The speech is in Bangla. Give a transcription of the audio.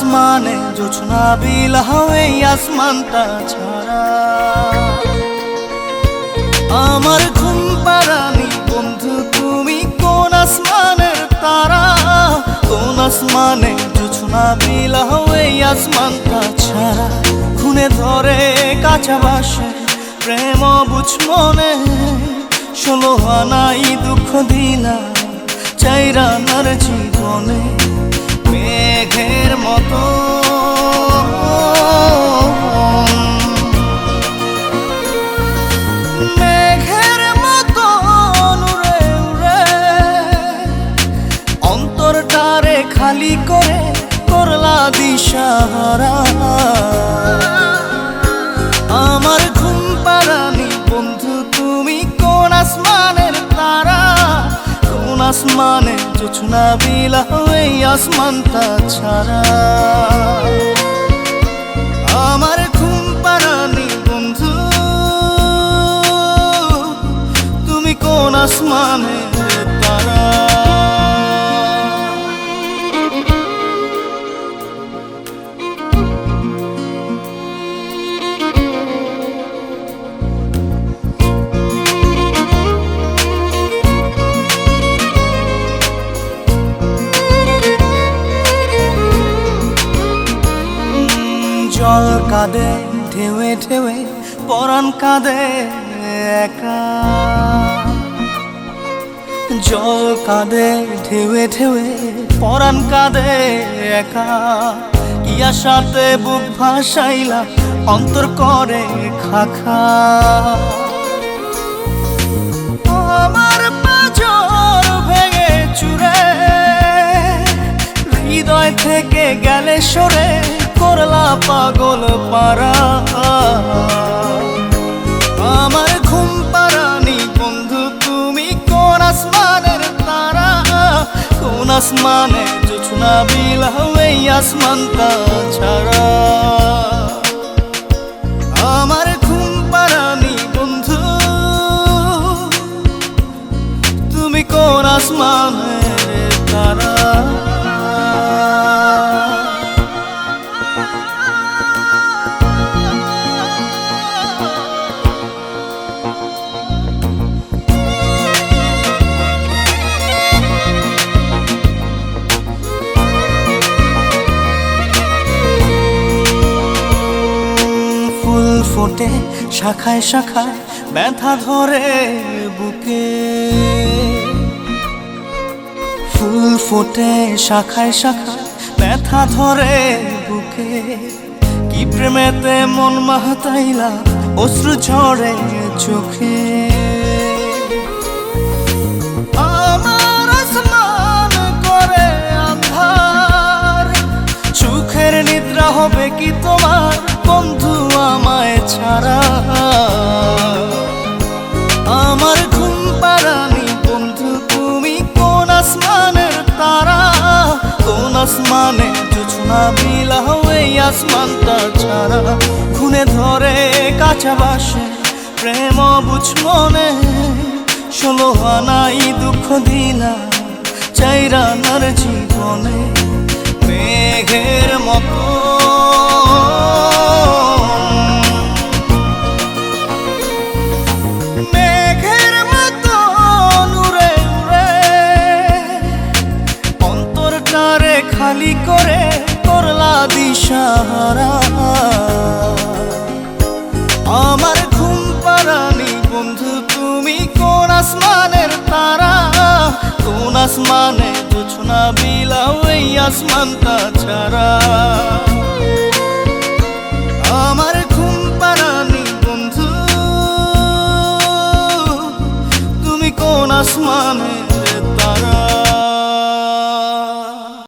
আসমানে জোছনা বিলাহ এই আসমানটা ছাড়া আমার ঘুম পাড়ানি বন্ধু তুমি কোন আসমানের তারা কোন আসমানে জোছনা বিলাহ এই আসমানটা ছাড়া খুনে ধরে কাঁচা বাসে প্রেম বুঝ মনে 16 আনাই দুঃখ দিলা চাইরা নার জীবনে মেঘের মতো মেঘের মতো উড়ে উড়ে অন্তরটারে খালি করে করলা দিশাহারা আমার ঘুম পাড়ানি বন্ধু তুমি কোন আসমানের তারা কোন আসমানে জোছনা বিলাহ এই আসমানটা ছাড়া আমার ঘুম পাড়ানি বন্ধু তুমি কোন আসমানের তারা জল কাঁদে ঢেউে ঢেউে পরাণ কাঁদে একা জল কাঁদে ঢেউে ঢেউে পরাণ কাঁদে একা কি আশাতে বুক ভাসাইলা অন্তর করে খাখা আমার পাঁজর ভেঙে চুরে হৃদয় থেকে গেলে সরে করলা পাগল পারা আমার ঘুম পাড়ানি বন্ধু তুমি কোন আসমানের তারা কোন আসমানে জোছনা বিলাহ এই আসমানটা ছাড়া আমার ঘুম পাড়ানি বন্ধু তুমি কোন আসমানের তারা ফোটে শাখায় শাখায় ব্যথা ধরে বুকে ফুল ফোটে শাখায় শাখায় ব্যথা ধরে বুকে কি প্রেমেতে মন মাতাইলা অশ্রু ঝরে চোখে আমার আসমান করে আন্ধার সুখের নিদ্রা হবে কি তোমার বন্ধু আমায় ছাড়া আমার ঘুম পাড়ানি বন্ধু তুমি কোন আসমানের তারা কোন আসমানে জোছনা বিলাহ এই আসমানটা ছাড়া খুনে ধরে কাঁচা বাসে প্রেম বুঝ মনে 16 আনাই দুঃখ দিলা চাইরা নার জীবনে মেঘের মতো খালি করে করলা দিশাহারা আমার ঘুম পাড়ানি বন্ধু তুমি কোন আসমানের তারা কোন আসমানে জোছনা বিলাহ এই আসমানটা ছাড়া আমার ঘুম পাড়ানি বন্ধু তুমি কোন আসমানে